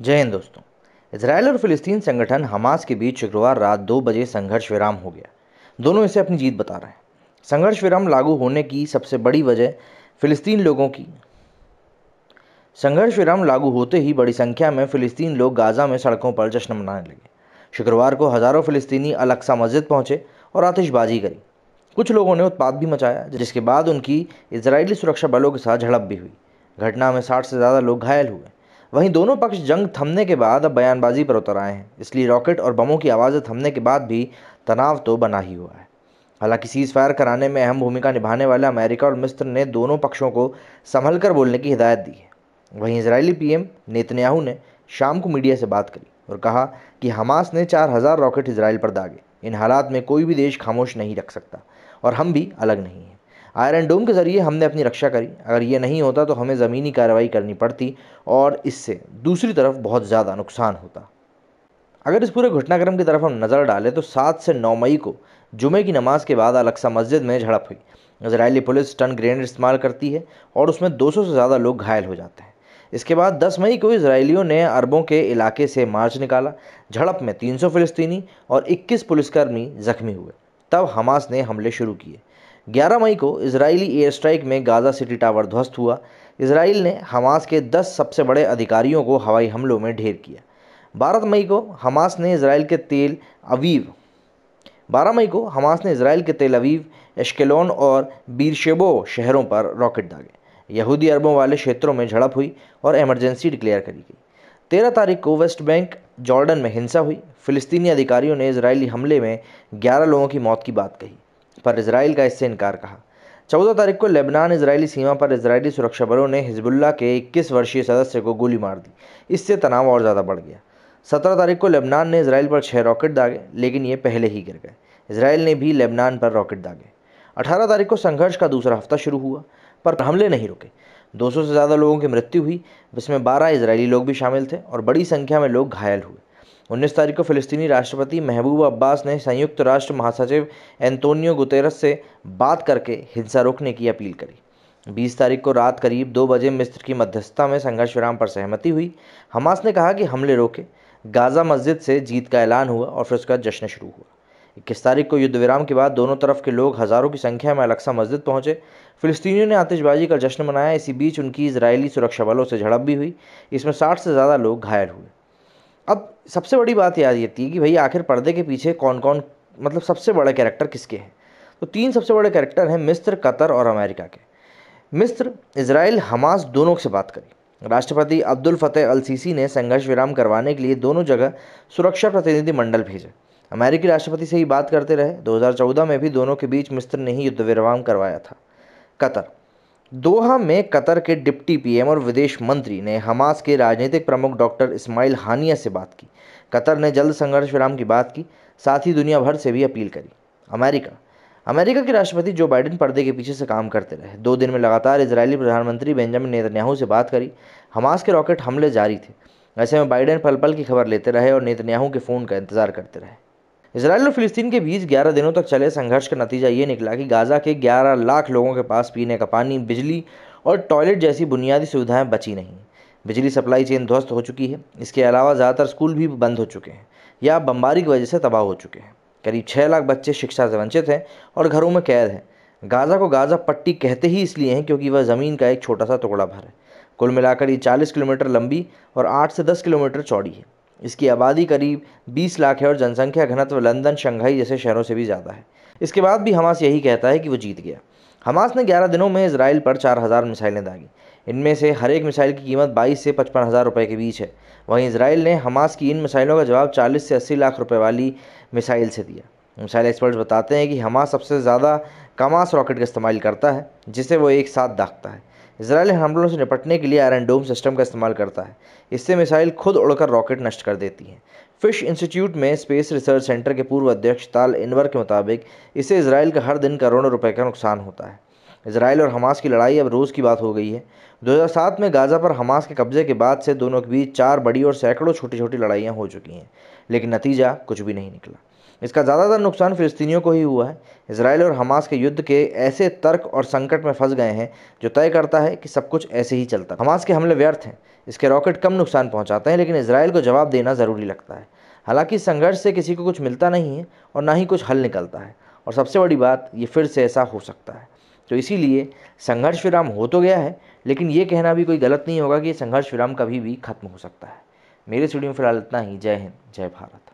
जय हिंद दोस्तों। इजराइल और फिलिस्तीन संगठन हमास के बीच शुक्रवार रात 2 बजे संघर्ष विराम हो गया। दोनों इसे अपनी जीत बता रहे हैं। संघर्ष विराम लागू होने की सबसे बड़ी वजह फिलिस्तीन लोगों की संघर्ष विराम लागू होते ही बड़ी संख्या में फिलिस्तीन लोग गाजा में सड़कों पर जश्न मनाने लगे। शुक्रवार को हजारों फिलिस्तीनी अल अक्सा मस्जिद पहुंचे और आतिशबाजी करी। कुछ लोगों ने उत्पात भी मचाया, जिसके बाद उनकी इजरायली सुरक्षा बलों के साथ झड़प भी हुई। घटना में 60 से ज़्यादा लोग घायल हुए। वहीं दोनों पक्ष जंग थमने के बाद अब बयानबाजी पर उतर आए हैं, इसलिए रॉकेट और बमों की आवाज़ें थमने के बाद भी तनाव तो बना ही हुआ है। हालांकि सीज फायर कराने में अहम भूमिका निभाने वाले अमेरिका और मिस्र ने दोनों पक्षों को संभल कर बोलने की हिदायत दी है। वहीं इजरायली पीएम नेतन्याहू ने शाम को मीडिया से बात करी और कहा कि हमास ने 4000 रॉकेट इजराइल पर दागे। इन हालात में कोई भी देश खामोश नहीं रख सकता और हम भी अलग नहीं हैं। आयरन डोम के जरिए हमने अपनी रक्षा करी। अगर ये नहीं होता तो हमें ज़मीनी कार्रवाई करनी पड़ती और इससे दूसरी तरफ बहुत ज़्यादा नुकसान होता। अगर इस पूरे घटनाक्रम की तरफ हम नज़र डालें तो 7 से 9 मई को जुमे की नमाज के बाद अल अक्सा मस्जिद में झड़प हुई। इजरायली पुलिस स्टन ग्रेनेड इस्तेमाल करती है और उसमें 200 से ज़्यादा लोग घायल हो जाते हैं। इसके बाद 10 मई को इजरायलियों ने अरबों के इलाके से मार्च निकाला। झड़प में 300 फिलिस्तीनी और 21 पुलिसकर्मी जख्मी हुए। तब हमास ने हमले शुरू किए। 11 मई को इजरायली एयर स्ट्राइक में गाज़ा सिटी टावर ध्वस्त हुआ। इजराइल ने हमास के 10 सबसे बड़े अधिकारियों को हवाई हमलों में ढेर किया। 12 मई को हमास ने इजराइल के तेल अवीव 12 मई को हमास ने इजराइल के तेल अवीव, एश्केलोन और बीरशेबो शहरों पर रॉकेट दागे। यहूदी अरबों वाले क्षेत्रों में झड़प हुई और इमरजेंसी डिक्लेयर करी गई। 13 तारीख को वेस्ट बैंक जॉर्डन में हिंसा हुई। फिलिस्तीनी अधिकारियों ने इजरायली हमले में 11 लोगों की मौत की बात कही, पर इजराइल का इससे इनकार कहा। 14 तारीख को लेबनान इजरायली सीमा पर इजरायली सुरक्षा बलों ने हिजबुल्लाह के 21 वर्षीय सदस्य को गोली मार दी। इससे तनाव और ज़्यादा बढ़ गया। 17 तारीख को लेबनान ने इजराइल पर 6 रॉकेट दागे, लेकिन ये पहले ही गिर गए। इजराइल ने भी लेबनान पर रॉकेट दागे। 18 तारीख को संघर्ष का दूसरा हफ्ता शुरू हुआ, पर हमले नहीं रुके। 200 से ज़्यादा लोगों की मृत्यु हुई, जिसमें 12 इजरायली लोग भी शामिल थे और बड़ी संख्या में लोग घायल हुए। 19 तारीख को फिलिस्तीनी राष्ट्रपति महबूब अब्बास ने संयुक्त राष्ट्र महासचिव एंटोनियो गुतेरस से बात करके हिंसा रोकने की अपील करी। 20 तारीख को रात करीब 2 बजे मिस्र की मध्यस्थता में संघर्ष विराम पर सहमति हुई। हमास ने कहा कि हमले रोके, गाज़ा मस्जिद से जीत का ऐलान हुआ और फिर उसका जश्न शुरू हुआ। 21 तारीख को युद्ध विराम के बाद दोनों तरफ के लोग हज़ारों की संख्या में अल अक्सा मस्जिद पहुंचे। फिलिस्तीनियों ने आतिशबाजी का जश्न मनाया। इसी बीच उनकी इजरायली सुरक्षा बलों से झड़प भी हुई। इसमें 60 से ज़्यादा लोग घायल हुए। अब सबसे बड़ी बात याद ये थी कि भाई आखिर पर्दे के पीछे कौन कौन, मतलब सबसे बड़े कैरेक्टर किसके हैं। तो 3 सबसे बड़े कैरेक्टर हैं मिस्र, कतर और अमेरिका के। मिस्र, इजराइल, हमास दोनों से बात करी। राष्ट्रपति अब्दुल फतेह अल सीसी ने संघर्ष विराम करवाने के लिए दोनों जगह सुरक्षा प्रतिनिधि मंडल भेजे। अमेरिकी राष्ट्रपति से ही बात करते रहे। 2014 में भी दोनों के बीच मिस्र ने ही युद्ध विराम करवाया था। कतर, दोहा में कतर के डिप्टी पीएम और विदेश मंत्री ने हमास के राजनीतिक प्रमुख डॉक्टर इस्माइल हानिया से बात की। कतर ने जल्द संघर्ष विराम की बात की, साथ ही दुनिया भर से भी अपील करी। अमेरिका के राष्ट्रपति जो बाइडेन पर्दे के पीछे से काम करते रहे। 2 दिन में लगातार इजरायली प्रधानमंत्री बेंजामिन नेतन्याहू से बात करी। हमास के रॉकेट हमले जारी थे। ऐसे में बाइडेन पल पल की खबर लेते रहे और नेतन्याहू के फ़ोन का इंतजार करते रहे। इजराइल और फिलिस्तीन के बीच 11 दिनों तक चले संघर्ष का नतीजा ये निकला कि गाज़ा के 11 लाख लोगों के पास पीने का पानी, बिजली और टॉयलेट जैसी बुनियादी सुविधाएं बची नहीं। बिजली सप्लाई चेन ध्वस्त हो चुकी है। इसके अलावा ज़्यादातर स्कूल भी बंद हो चुके हैं या बमबारी की वजह से तबाह हो चुके हैं। करीब 6 लाख बच्चे शिक्षा से वंचित हैं और घरों में कैद हैं। गाज़ा को गाज़ा पट्टी कहते ही इसलिए हैं क्योंकि वह ज़मीन का एक छोटा सा टुकड़ा भर है। कुल मिलाकर ये 40 किलोमीटर लंबी और 8 से 10 किलोमीटर चौड़ी है। इसकी आबादी करीब 20 लाख है और जनसंख्या घनत्व लंदन, शंघाई जैसे शहरों से भी ज़्यादा है। इसके बाद भी हमास यही कहता है कि वो जीत गया। हमास ने 11 दिनों में इजराइल पर 4000 मिसाइलें दागी। इनमें से हर एक मिसाइल की कीमत 22 से 55,000 रुपये के बीच है। वहीं इजराइल ने हमास की इन मिसाइलों का जवाब 40 से 80 लाख रुपये वाली मिसाइल से दिया। मिसाइल एक्सपर्ट्स बताते हैं कि हमास सबसे ज़्यादा कमास रॉकेट का इस्तेमाल करता है, जिसे वो एक साथ दागता है। इजराइल हमलों से निपटने के लिए आयरन डोम सिस्टम का इस्तेमाल करता है। इससे मिसाइल खुद उड़कर रॉकेट नष्ट कर देती हैं। फिश इंस्टीट्यूट में स्पेस रिसर्च सेंटर के पूर्व अध्यक्ष ताल इनवर के मुताबिक इससे इजराइल का हर दिन करोड़ों रुपए का नुकसान होता है। इजराइल और हमास की लड़ाई अब रोज़ की बात हो गई है। 2007 में गाज़ा पर हमास के कब्जे के बाद से दोनों के बीच 4 बड़ी और सैकड़ों छोटी छोटी लड़ाइयाँ हो चुकी हैं, लेकिन नतीजा कुछ भी नहीं निकला। इसका ज़्यादातर नुकसान फिलिस्तीनियों को ही हुआ है। इसराइल और हमास के युद्ध के ऐसे तर्क और संकट में फंस गए हैं जो तय करता है कि सब कुछ ऐसे ही चलता। हमास के हमले व्यर्थ हैं, इसके रॉकेट कम नुकसान पहुंचाते हैं, लेकिन इसराइल को जवाब देना ज़रूरी लगता है। हालांकि संघर्ष से किसी को कुछ मिलता नहीं है और ना ही कुछ हल निकलता है, और सबसे बड़ी बात, ये फिर से ऐसा हो सकता है। तो इसीलिए संघर्ष विराम हो तो गया है, लेकिन ये कहना भी कोई गलत नहीं होगा कि संघर्ष विराम कभी भी खत्म हो सकता है। मेरे स्टूडियो में फिलहाल इतना ही। जय हिंद, जय भारत।